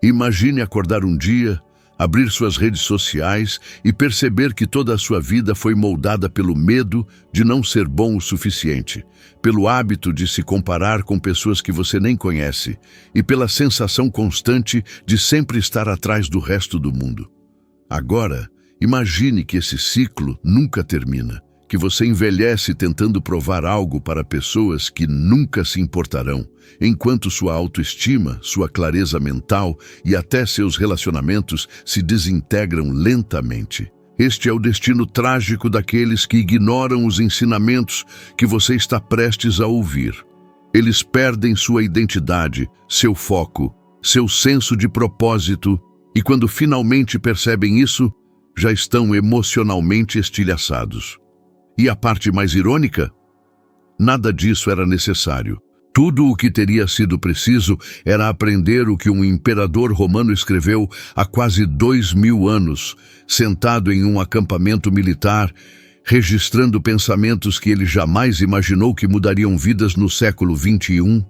Imagine acordar um dia, abrir suas redes sociais e perceber que toda a sua vida foi moldada pelo medo de não ser bom o suficiente, pelo hábito de se comparar com pessoas que você nem conhece e pela sensação constante de sempre estar atrás do resto do mundo. Agora, imagine que esse ciclo nunca termina, que você envelhece tentando provar algo para pessoas que nunca se importarão, enquanto sua autoestima, sua clareza mental e até seus relacionamentos se desintegram lentamente. Este é o destino trágico daqueles que ignoram os ensinamentos que você está prestes a ouvir. Eles perdem sua identidade, seu foco, seu senso de propósito e quando finalmente percebem isso, já estão emocionalmente estilhaçados. E a parte mais irônica? Nada disso era necessário. Tudo o que teria sido preciso era aprender o que um imperador romano escreveu há quase 2000 anos, sentado em um acampamento militar, registrando pensamentos que ele jamais imaginou que mudariam vidas no século XXI.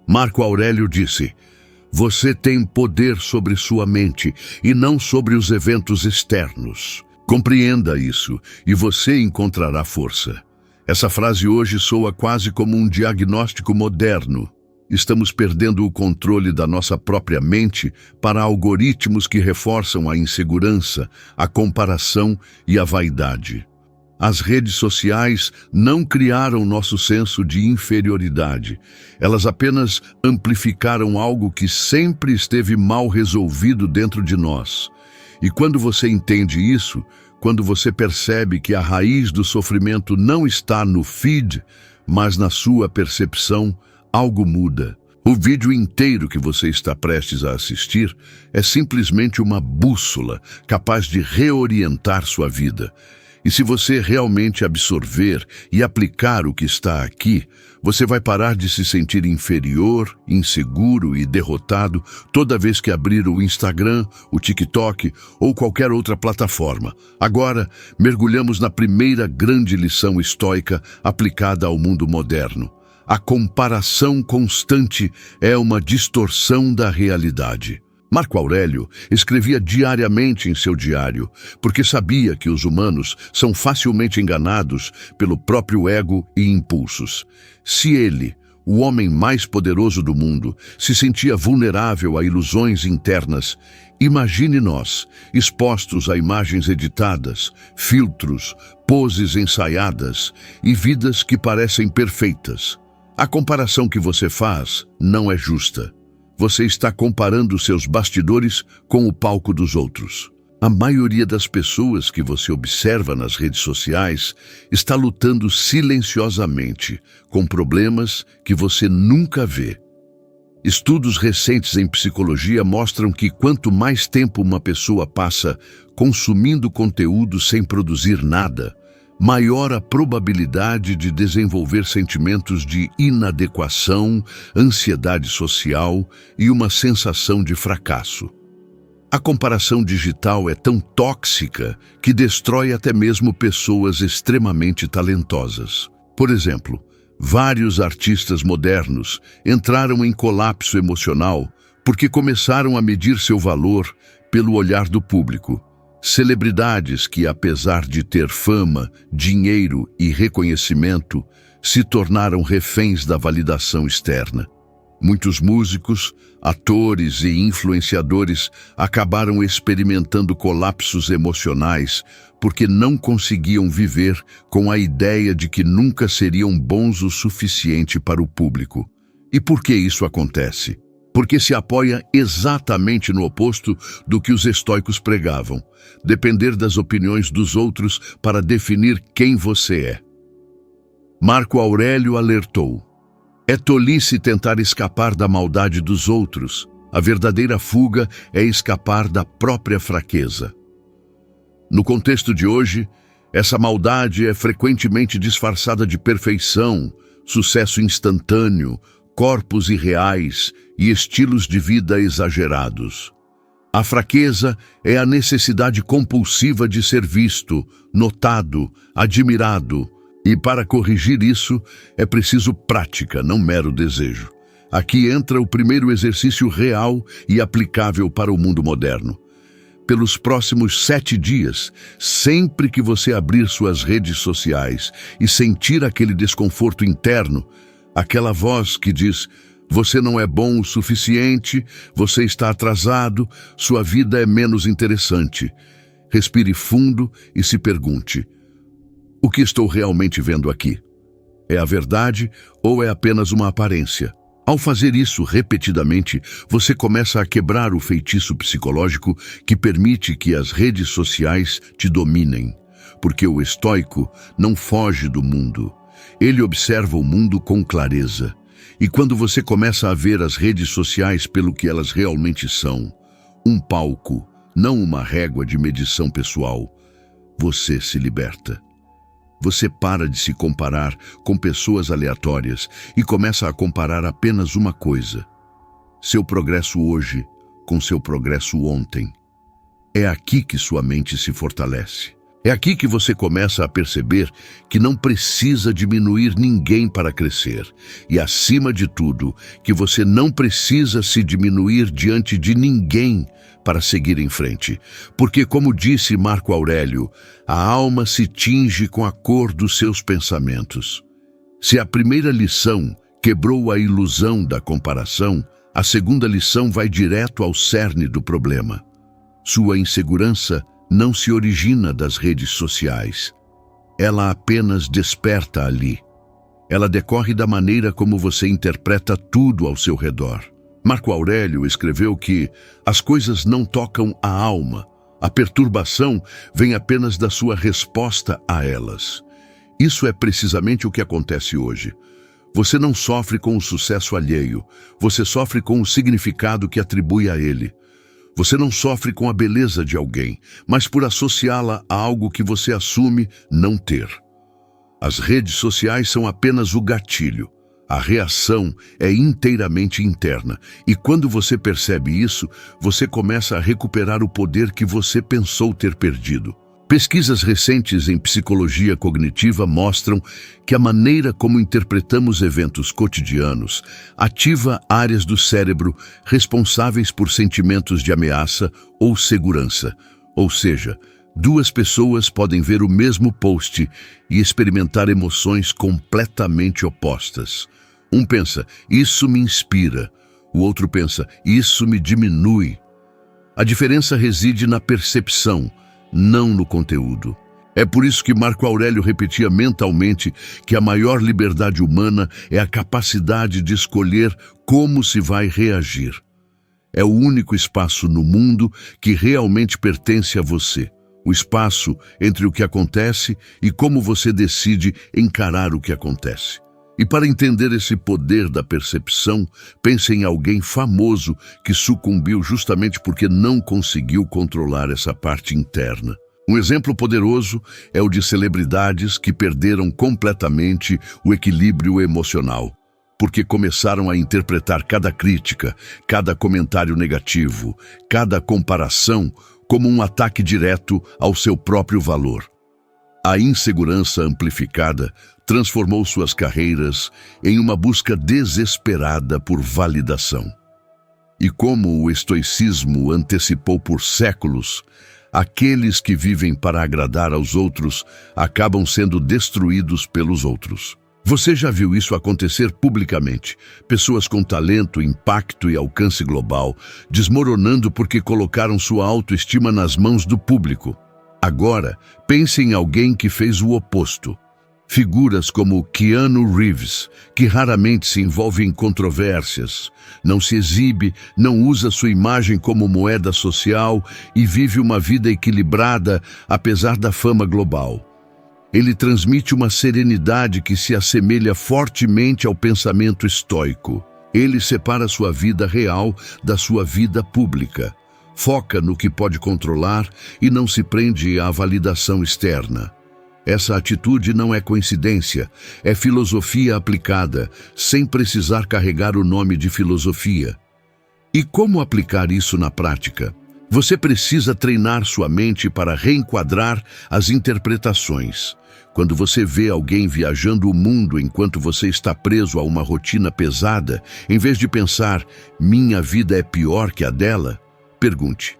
Marco Aurélio disse: "Você tem poder sobre sua mente e não sobre os eventos externos. Compreenda isso e você encontrará força." Essa frase hoje soa quase como um diagnóstico moderno. Estamos perdendo o controle da nossa própria mente para algoritmos que reforçam a insegurança, a comparação e a vaidade. As redes sociais não criaram nosso senso de inferioridade. Elas apenas amplificaram algo que sempre esteve mal resolvido dentro de nós. E quando você entende isso, quando você percebe que a raiz do sofrimento não está no feed, mas na sua percepção, algo muda. O vídeo inteiro que você está prestes a assistir é simplesmente uma bússola capaz de reorientar sua vida. E se você realmente absorver e aplicar o que está aqui, você vai parar de se sentir inferior, inseguro e derrotado toda vez que abrir o Instagram, o TikTok ou qualquer outra plataforma. Agora, mergulhamos na primeira grande lição estoica aplicada ao mundo moderno. A comparação constante é uma distorção da realidade. Marco Aurélio escrevia diariamente em seu diário, porque sabia que os humanos são facilmente enganados pelo próprio ego e impulsos. Se ele, o homem mais poderoso do mundo, se sentia vulnerável a ilusões internas, imagine nós, expostos a imagens editadas, filtros, poses ensaiadas e vidas que parecem perfeitas. A comparação que você faz não é justa. Você está comparando seus bastidores com o palco dos outros. A maioria das pessoas que você observa nas redes sociais está lutando silenciosamente com problemas que você nunca vê. Estudos recentes em psicologia mostram que quanto mais tempo uma pessoa passa consumindo conteúdo sem produzir nada, maior a probabilidade de desenvolver sentimentos de inadequação, ansiedade social e uma sensação de fracasso. A comparação digital é tão tóxica que destrói até mesmo pessoas extremamente talentosas. Por exemplo, vários artistas modernos entraram em colapso emocional porque começaram a medir seu valor pelo olhar do público. Celebridades que, apesar de ter fama, dinheiro e reconhecimento, se tornaram reféns da validação externa. Muitos músicos, atores e influenciadores acabaram experimentando colapsos emocionais porque não conseguiam viver com a ideia de que nunca seriam bons o suficiente para o público. E por que isso acontece? Porque se apoia exatamente no oposto do que os estoicos pregavam: depender das opiniões dos outros para definir quem você é. Marco Aurélio alertou: é tolice tentar escapar da maldade dos outros. A verdadeira fuga é escapar da própria fraqueza. No contexto de hoje, essa maldade é frequentemente disfarçada de perfeição, sucesso instantâneo, corpos irreais e estilos de vida exagerados. A fraqueza é a necessidade compulsiva de ser visto, notado, admirado, e para corrigir isso é preciso prática, não mero desejo. Aqui entra o primeiro exercício real e aplicável para o mundo moderno. Pelos próximos 7 dias, sempre que você abrir suas redes sociais e sentir aquele desconforto interno, aquela voz que diz: você não é bom o suficiente, você está atrasado, sua vida é menos interessante. Respire fundo e se pergunte: o que estou realmente vendo aqui? É a verdade ou é apenas uma aparência? Ao fazer isso repetidamente, você começa a quebrar o feitiço psicológico que permite que as redes sociais te dominem. Porque o estoico não foge do mundo. Ele observa o mundo com clareza. E quando você começa a ver as redes sociais pelo que elas realmente são, um palco, não uma régua de medição pessoal, você se liberta. Você para de se comparar com pessoas aleatórias e começa a comparar apenas uma coisa: seu progresso hoje com seu progresso ontem. É aqui que sua mente se fortalece. É aqui que você começa a perceber que não precisa diminuir ninguém para crescer. E, acima de tudo, que você não precisa se diminuir diante de ninguém para seguir em frente. Porque, como disse Marco Aurélio, a alma se tinge com a cor dos seus pensamentos. Se a primeira lição quebrou a ilusão da comparação, a segunda lição vai direto ao cerne do problema. Sua insegurança não se origina das redes sociais. Ela apenas desperta ali. Ela decorre da maneira como você interpreta tudo ao seu redor. Marco Aurélio escreveu que as coisas não tocam a alma. A perturbação vem apenas da sua resposta a elas. Isso é precisamente o que acontece hoje. Você não sofre com o sucesso alheio. Você sofre com o significado que atribui a ele. Você não sofre com a beleza de alguém, mas por associá-la a algo que você assume não ter. As redes sociais são apenas o gatilho. A reação é inteiramente interna, e quando você percebe isso, você começa a recuperar o poder que você pensou ter perdido. Pesquisas recentes em psicologia cognitiva mostram que a maneira como interpretamos eventos cotidianos ativa áreas do cérebro responsáveis por sentimentos de ameaça ou segurança. Ou seja, 2 pessoas podem ver o mesmo post e experimentar emoções completamente opostas. Um pensa: isso me inspira. O outro pensa: isso me diminui. A diferença reside na percepção, não no conteúdo. É por isso que Marco Aurélio repetia mentalmente que a maior liberdade humana é a capacidade de escolher como se vai reagir. É o único espaço no mundo que realmente pertence a você. O espaço entre o que acontece e como você decide encarar o que acontece. E para entender esse poder da percepção, pense em alguém famoso que sucumbiu justamente porque não conseguiu controlar essa parte interna. Um exemplo poderoso é o de celebridades que perderam completamente o equilíbrio emocional, porque começaram a interpretar cada crítica, cada comentário negativo, cada comparação como um ataque direto ao seu próprio valor. A insegurança amplificada transformou suas carreiras em uma busca desesperada por validação. E como o estoicismo antecipou por séculos, aqueles que vivem para agradar aos outros acabam sendo destruídos pelos outros. Você já viu isso acontecer publicamente? Pessoas com talento, impacto e alcance global desmoronando porque colocaram sua autoestima nas mãos do público. Agora, pense em alguém que fez o oposto. Figuras como Keanu Reeves, que raramente se envolve em controvérsias, não se exibe, não usa sua imagem como moeda social e vive uma vida equilibrada apesar da fama global. Ele transmite uma serenidade que se assemelha fortemente ao pensamento estoico. Ele separa sua vida real da sua vida pública. Foca no que pode controlar e não se prende à validação externa. Essa atitude não é coincidência, é filosofia aplicada, sem precisar carregar o nome de filosofia. E como aplicar isso na prática? Você precisa treinar sua mente para reenquadrar as interpretações. Quando você vê alguém viajando o mundo enquanto você está preso a uma rotina pesada, em vez de pensar, minha vida é pior que a dela, pergunte,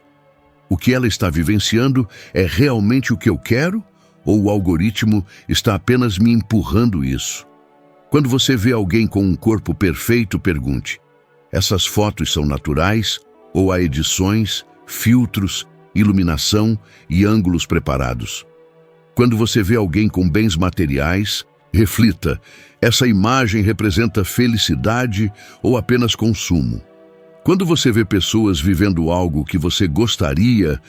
o que ela está vivenciando é realmente o que eu quero? Ou o algoritmo está apenas me empurrando isso? Quando você vê alguém com um corpo perfeito, pergunte, essas fotos são naturais ou há edições, filtros, iluminação e ângulos preparados? Quando você vê alguém com bens materiais, reflita, essa imagem representa felicidade ou apenas consumo? Quando você vê pessoas vivendo algo que você gostaria,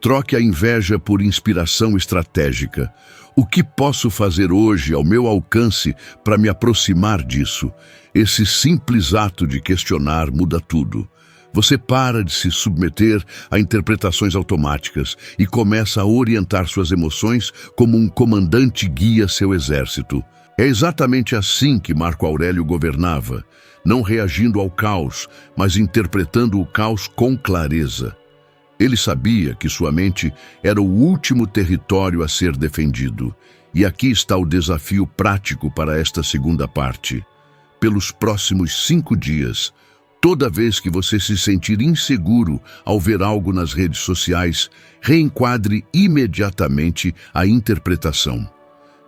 troque a inveja por inspiração estratégica. O que posso fazer hoje ao meu alcance para me aproximar disso? Esse simples ato de questionar muda tudo. Você para de se submeter a interpretações automáticas e começa a orientar suas emoções como um comandante guia seu exército. É exatamente assim que Marco Aurélio governava, não reagindo ao caos, mas interpretando o caos com clareza. Ele sabia que sua mente era o último território a ser defendido. E aqui está o desafio prático para esta segunda parte. Pelos próximos 5 dias, toda vez que você se sentir inseguro ao ver algo nas redes sociais, reenquadre imediatamente a interpretação.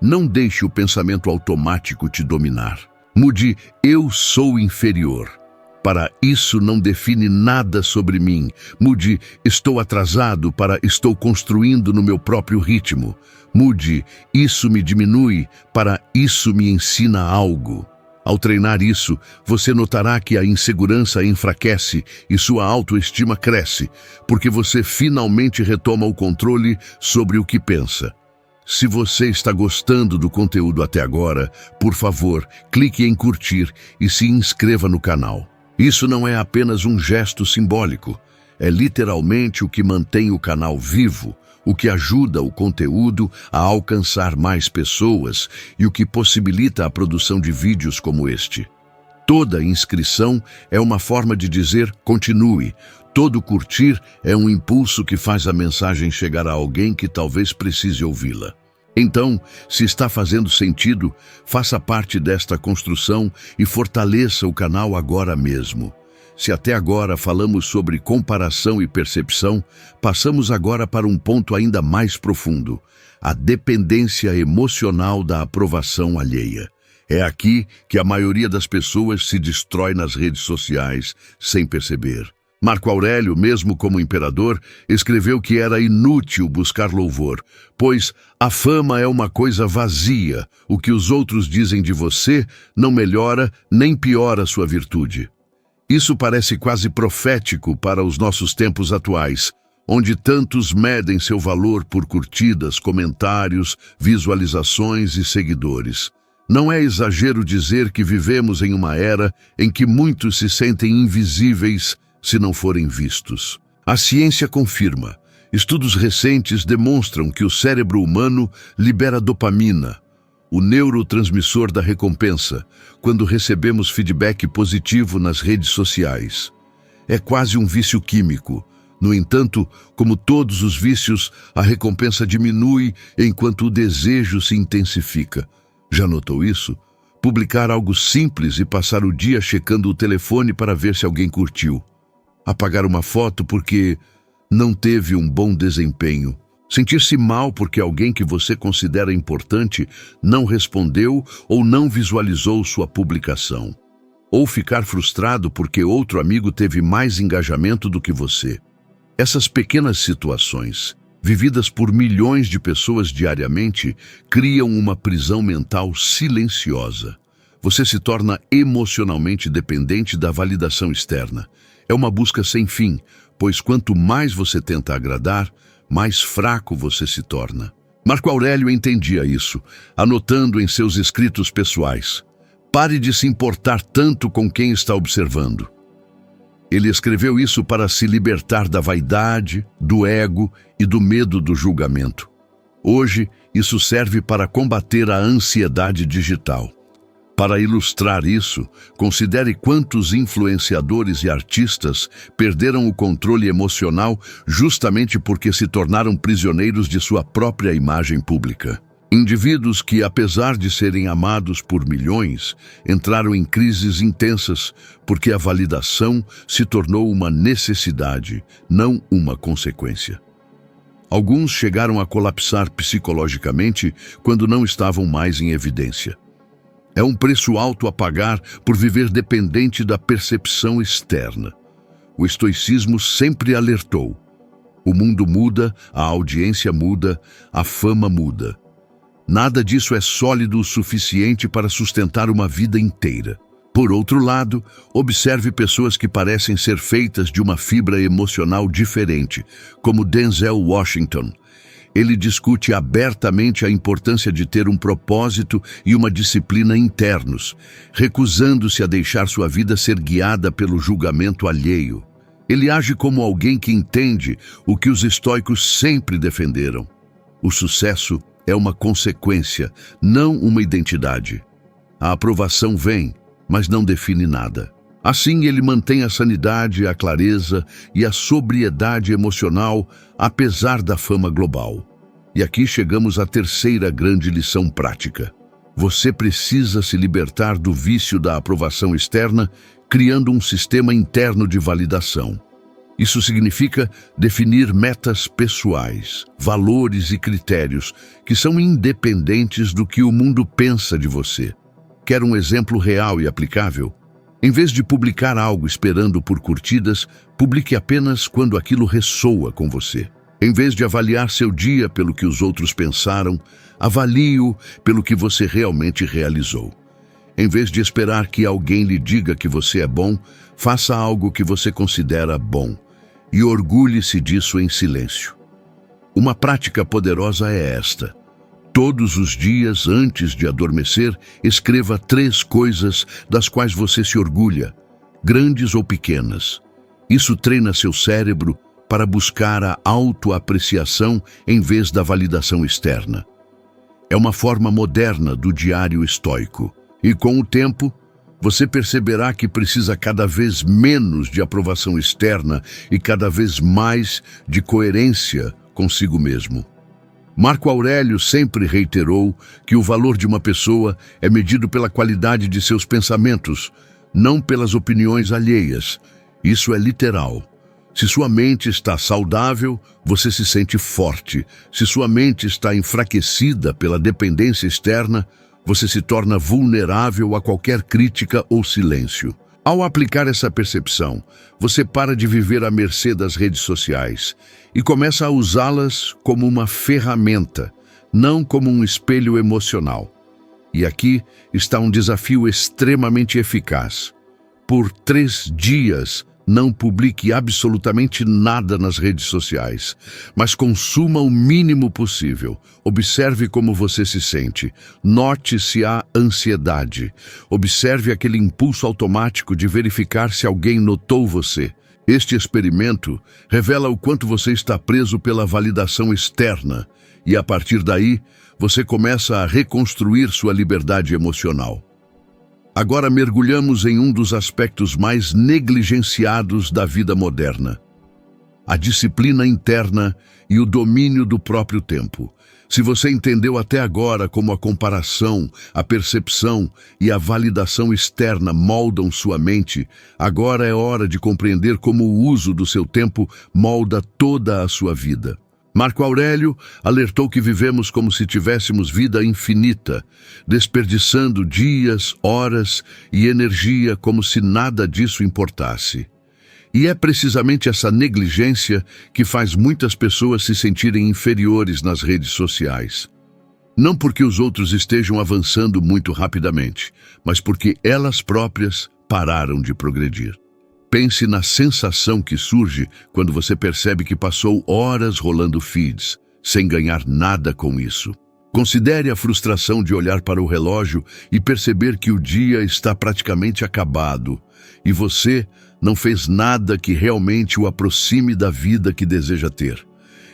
Não deixe o pensamento automático te dominar. Mude "eu sou inferior" para "isso não define nada sobre mim". Mude "estou atrasado" para "estou construindo no meu próprio ritmo". Mude "isso me diminui" para "isso me ensina algo". Ao treinar isso, você notará que a insegurança enfraquece e sua autoestima cresce, porque você finalmente retoma o controle sobre o que pensa. Se você está gostando do conteúdo até agora, por favor, clique em curtir e se inscreva no canal. Isso não é apenas um gesto simbólico, é literalmente o que mantém o canal vivo, o que ajuda o conteúdo a alcançar mais pessoas e o que possibilita a produção de vídeos como este. Toda inscrição é uma forma de dizer continue. Todo curtir é um impulso que faz a mensagem chegar a alguém que talvez precise ouvi-la. Então, se está fazendo sentido, faça parte desta construção e fortaleça o canal agora mesmo. Se até agora falamos sobre comparação e percepção, passamos agora para um ponto ainda mais profundo: a dependência emocional da aprovação alheia. É aqui que a maioria das pessoas se destrói nas redes sociais sem perceber. Marco Aurélio, mesmo como imperador, escreveu que era inútil buscar louvor, pois a fama é uma coisa vazia. O que os outros dizem de você não melhora nem piora sua virtude. Isso parece quase profético para os nossos tempos atuais, onde tantos medem seu valor por curtidas, comentários, visualizações e seguidores. Não é exagero dizer que vivemos em uma era em que muitos se sentem invisíveis se não forem vistos. A ciência confirma. Estudos recentes demonstram que o cérebro humano libera dopamina, o neurotransmissor da recompensa, quando recebemos feedback positivo nas redes sociais. É quase um vício químico. No entanto, como todos os vícios, a recompensa diminui enquanto o desejo se intensifica. Já notou isso? Publicar algo simples e passar o dia checando o telefone para ver se alguém curtiu. Apagar uma foto porque não teve um bom desempenho. Sentir-se mal porque alguém que você considera importante não respondeu ou não visualizou sua publicação. Ou ficar frustrado porque outro amigo teve mais engajamento do que você. Essas pequenas situações, vividas por milhões de pessoas diariamente, criam uma prisão mental silenciosa. Você se torna emocionalmente dependente da validação externa. É uma busca sem fim, pois quanto mais você tenta agradar, mais fraco você se torna. Marco Aurélio entendia isso, anotando em seus escritos pessoais: pare de se importar tanto com quem está observando. Ele escreveu isso para se libertar da vaidade, do ego e do medo do julgamento. Hoje, isso serve para combater a ansiedade digital. Para ilustrar isso, considere quantos influenciadores e artistas perderam o controle emocional justamente porque se tornaram prisioneiros de sua própria imagem pública. Indivíduos que, apesar de serem amados por milhões, entraram em crises intensas porque a validação se tornou uma necessidade, não uma consequência. Alguns chegaram a colapsar psicologicamente quando não estavam mais em evidência. É um preço alto a pagar por viver dependente da percepção externa. O estoicismo sempre alertou: o mundo muda, a audiência muda, a fama muda. Nada disso é sólido o suficiente para sustentar uma vida inteira. Por outro lado, observe pessoas que parecem ser feitas de uma fibra emocional diferente, como Denzel Washington. Ele discute abertamente a importância de ter um propósito e uma disciplina internos, recusando-se a deixar sua vida ser guiada pelo julgamento alheio. Ele age como alguém que entende o que os estoicos sempre defenderam: o sucesso é uma consequência, não uma identidade. A aprovação vem, mas não define nada. Assim, ele mantém a sanidade, a clareza e a sobriedade emocional, apesar da fama global. E aqui chegamos à terceira grande lição prática. Você precisa se libertar do vício da aprovação externa, criando um sistema interno de validação. Isso significa definir metas pessoais, valores e critérios que são independentes do que o mundo pensa de você. Quer um exemplo real e aplicável? Em vez de publicar algo esperando por curtidas, publique apenas quando aquilo ressoa com você. Em vez de avaliar seu dia pelo que os outros pensaram, avalie-o pelo que você realmente realizou. Em vez de esperar que alguém lhe diga que você é bom, faça algo que você considera bom e orgulhe-se disso em silêncio. Uma prática poderosa é esta: todos os dias, antes de adormecer, escreva 3 coisas das quais você se orgulha, grandes ou pequenas. Isso treina seu cérebro para buscar a autoapreciação em vez da validação externa. É uma forma moderna do diário estoico. E com o tempo, você perceberá que precisa cada vez menos de aprovação externa e cada vez mais de coerência consigo mesmo. Marco Aurélio sempre reiterou que o valor de uma pessoa é medido pela qualidade de seus pensamentos, não pelas opiniões alheias. Isso é literal. Se sua mente está saudável, você se sente forte. Se sua mente está enfraquecida pela dependência externa, você se torna vulnerável a qualquer crítica ou silêncio. Ao aplicar essa percepção, você para de viver à mercê das redes sociais e começa a usá-las como uma ferramenta, não como um espelho emocional. E aqui está um desafio extremamente eficaz. Por 3 dias, não publique absolutamente nada nas redes sociais, mas consuma o mínimo possível. Observe como você se sente. Note se há ansiedade. Observe aquele impulso automático de verificar se alguém notou você. Este experimento revela o quanto você está preso pela validação externa e, a partir daí, você começa a reconstruir sua liberdade emocional. Agora mergulhamos em um dos aspectos mais negligenciados da vida moderna: a disciplina interna e o domínio do próprio tempo. Se você entendeu até agora como a comparação, a percepção e a validação externa moldam sua mente, agora é hora de compreender como o uso do seu tempo molda toda a sua vida. Marco Aurélio alertou que vivemos como se tivéssemos vida infinita, desperdiçando dias, horas e energia como se nada disso importasse. E é precisamente essa negligência que faz muitas pessoas se sentirem inferiores nas redes sociais. Não porque os outros estejam avançando muito rapidamente, mas porque elas próprias pararam de progredir. Pense na sensação que surge quando você percebe que passou horas rolando feeds, sem ganhar nada com isso. Considere a frustração de olhar para o relógio e perceber que o dia está praticamente acabado e você não fez nada que realmente o aproxime da vida que deseja ter.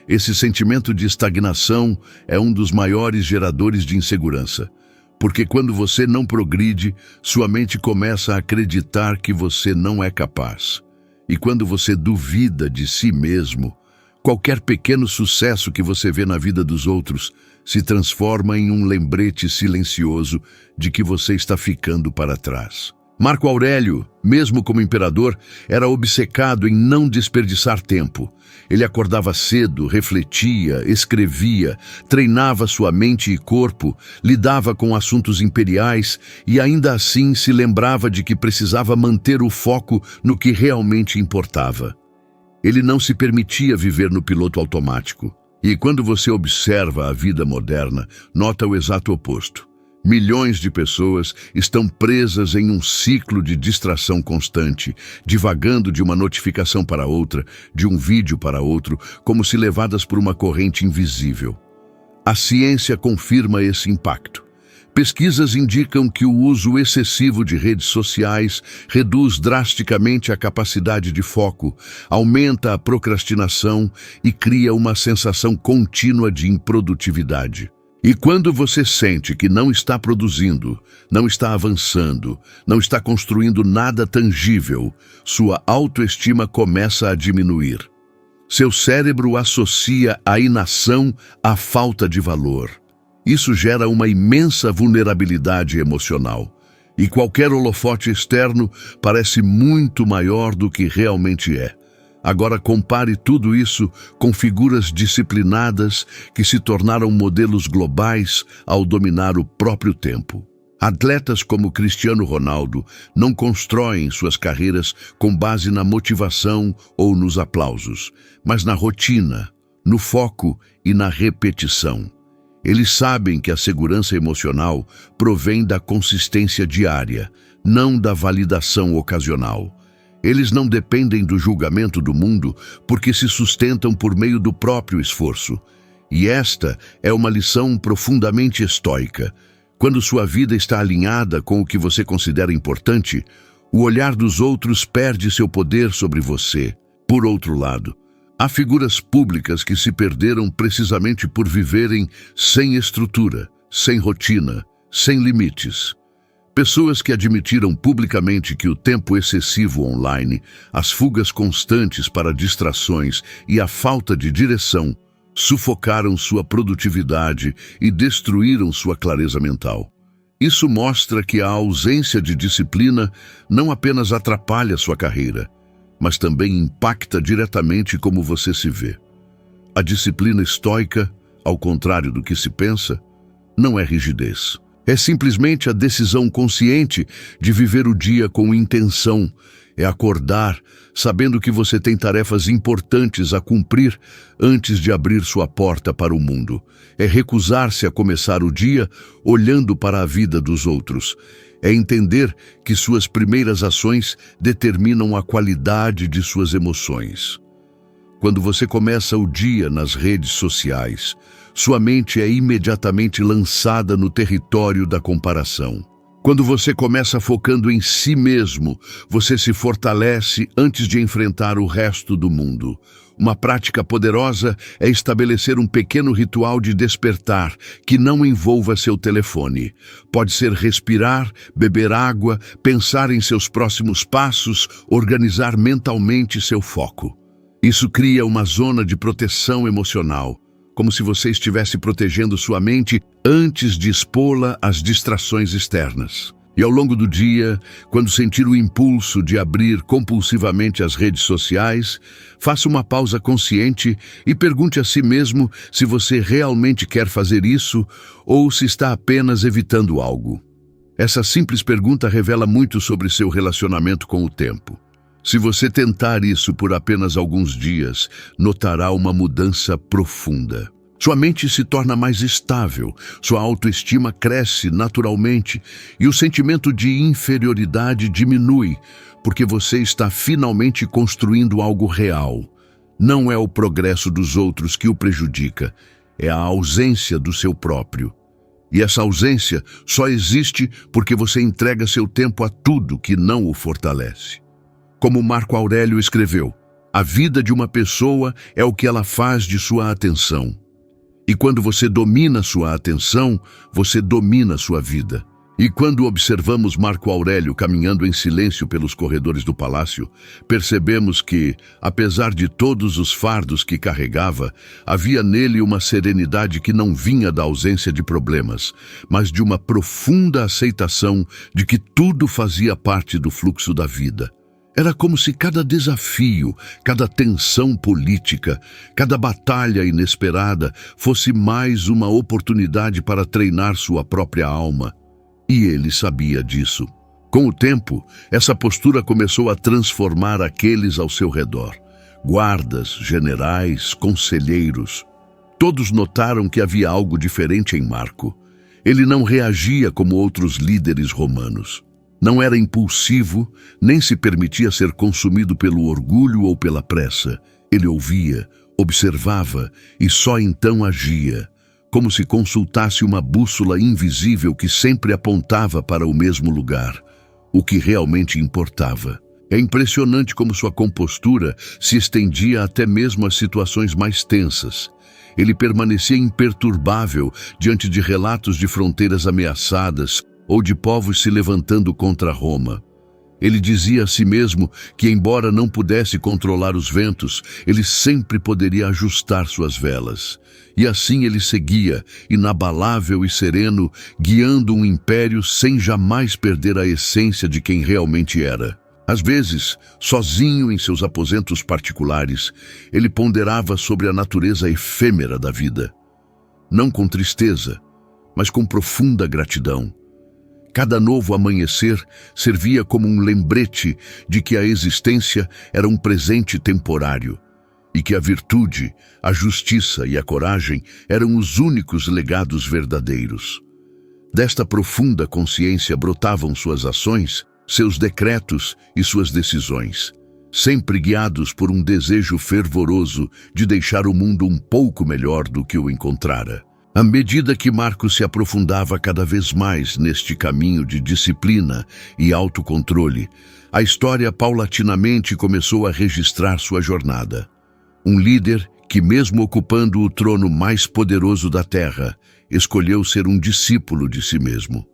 Esse sentimento de estagnação é um dos maiores geradores de insegurança. Porque quando você não progride, sua mente começa a acreditar que você não é capaz. E quando você duvida de si mesmo, qualquer pequeno sucesso que você vê na vida dos outros se transforma em um lembrete silencioso de que você está ficando para trás. Marco Aurélio, mesmo como imperador, era obcecado em não desperdiçar tempo. Ele acordava cedo, refletia, escrevia, treinava sua mente e corpo, lidava com assuntos imperiais e ainda assim se lembrava de que precisava manter o foco no que realmente importava. Ele não se permitia viver no piloto automático. E quando você observa a vida moderna, nota o exato oposto. Milhões de pessoas estão presas em um ciclo de distração constante, divagando de uma notificação para outra, de um vídeo para outro, como se levadas por uma corrente invisível. A ciência confirma esse impacto. Pesquisas indicam que o uso excessivo de redes sociais reduz drasticamente a capacidade de foco, aumenta a procrastinação e cria uma sensação contínua de improdutividade. E quando você sente que não está produzindo, não está avançando, não está construindo nada tangível, sua autoestima começa a diminuir. Seu cérebro associa a inação à falta de valor. Isso gera uma imensa vulnerabilidade emocional. E qualquer holofote externo parece muito maior do que realmente é. Agora compare tudo isso com figuras disciplinadas que se tornaram modelos globais ao dominar o próprio tempo. Atletas como Cristiano Ronaldo não constroem suas carreiras com base na motivação ou nos aplausos, mas na rotina, no foco e na repetição. Eles sabem que a segurança emocional provém da consistência diária, não da validação ocasional. Eles não dependem do julgamento do mundo porque se sustentam por meio do próprio esforço. E esta é uma lição profundamente estoica. Quando sua vida está alinhada com o que você considera importante, o olhar dos outros perde seu poder sobre você. Por outro lado, há figuras públicas que se perderam precisamente por viverem sem estrutura, sem rotina, sem limites. Pessoas que admitiram publicamente que o tempo excessivo online, as fugas constantes para distrações e a falta de direção sufocaram sua produtividade e destruíram sua clareza mental. Isso mostra que a ausência de disciplina não apenas atrapalha sua carreira, mas também impacta diretamente como você se vê. A disciplina estoica, ao contrário do que se pensa, não é rigidez. É simplesmente a decisão consciente de viver o dia com intenção. É acordar, sabendo que você tem tarefas importantes a cumprir antes de abrir sua porta para o mundo. É recusar-se a começar o dia olhando para a vida dos outros. É entender que suas primeiras ações determinam a qualidade de suas emoções. Quando você começa o dia nas redes sociais, sua mente é imediatamente lançada no território da comparação. Quando você começa focando em si mesmo, você se fortalece antes de enfrentar o resto do mundo. Uma prática poderosa é estabelecer um pequeno ritual de despertar que não envolva seu telefone. Pode ser respirar, beber água, pensar em seus próximos passos, organizar mentalmente seu foco. Isso cria uma zona de proteção emocional, como se você estivesse protegendo sua mente antes de expô-la às distrações externas. E ao longo do dia, quando sentir o impulso de abrir compulsivamente as redes sociais, faça uma pausa consciente e pergunte a si mesmo se você realmente quer fazer isso ou se está apenas evitando algo. Essa simples pergunta revela muito sobre seu relacionamento com o tempo. Se você tentar isso por apenas alguns dias, notará uma mudança profunda. Sua mente se torna mais estável, sua autoestima cresce naturalmente e o sentimento de inferioridade diminui, porque você está finalmente construindo algo real. Não é o progresso dos outros que o prejudica, é a ausência do seu próprio. E essa ausência só existe porque você entrega seu tempo a tudo que não o fortalece. Como Marco Aurélio escreveu, a vida de uma pessoa é o que ela faz de sua atenção. E quando você domina sua atenção, você domina sua vida. E quando observamos Marco Aurélio caminhando em silêncio pelos corredores do palácio, percebemos que, apesar de todos os fardos que carregava, havia nele uma serenidade que não vinha da ausência de problemas, mas de uma profunda aceitação de que tudo fazia parte do fluxo da vida. Era como se cada desafio, cada tensão política, cada batalha inesperada fosse mais uma oportunidade para treinar sua própria alma. E ele sabia disso. Com o tempo, essa postura começou a transformar aqueles ao seu redor. Guardas, generais, conselheiros. Todos notaram que havia algo diferente em Marco. Ele não reagia como outros líderes romanos. Não era impulsivo, nem se permitia ser consumido pelo orgulho ou pela pressa. Ele ouvia, observava e só então agia, como se consultasse uma bússola invisível que sempre apontava para o mesmo lugar, o que realmente importava. É impressionante como sua compostura se estendia até mesmo às situações mais tensas. Ele permanecia imperturbável diante de relatos de fronteiras ameaçadas ou de povos se levantando contra Roma. Ele dizia a si mesmo que, embora não pudesse controlar os ventos, ele sempre poderia ajustar suas velas. E assim ele seguia, inabalável e sereno, guiando um império sem jamais perder a essência de quem realmente era. Às vezes, sozinho em seus aposentos particulares, ele ponderava sobre a natureza efêmera da vida. Não com tristeza, mas com profunda gratidão. Cada novo amanhecer servia como um lembrete de que a existência era um presente temporário e que a virtude, a justiça e a coragem eram os únicos legados verdadeiros. Desta profunda consciência brotavam suas ações, seus decretos e suas decisões, sempre guiados por um desejo fervoroso de deixar o mundo um pouco melhor do que o encontrara. À medida que Marco se aprofundava cada vez mais neste caminho de disciplina e autocontrole, a história paulatinamente começou a registrar sua jornada. Um líder que, mesmo ocupando o trono mais poderoso da terra, escolheu ser um discípulo de si mesmo.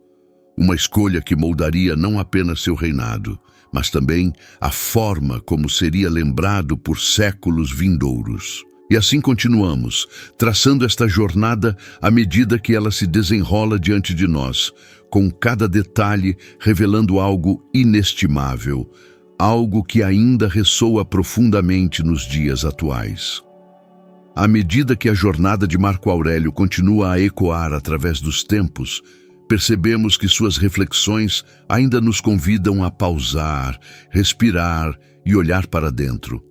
Uma escolha que moldaria não apenas seu reinado, mas também a forma como seria lembrado por séculos vindouros. E assim continuamos, traçando esta jornada à medida que ela se desenrola diante de nós, com cada detalhe revelando algo inestimável, algo que ainda ressoa profundamente nos dias atuais. À medida que a jornada de Marco Aurélio continua a ecoar através dos tempos, percebemos que suas reflexões ainda nos convidam a pausar, respirar e olhar para dentro.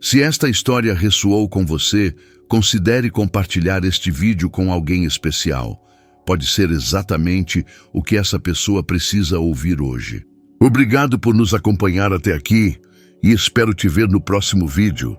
Se esta história ressoou com você, considere compartilhar este vídeo com alguém especial. Pode ser exatamente o que essa pessoa precisa ouvir hoje. Obrigado por nos acompanhar até aqui e espero te ver no próximo vídeo.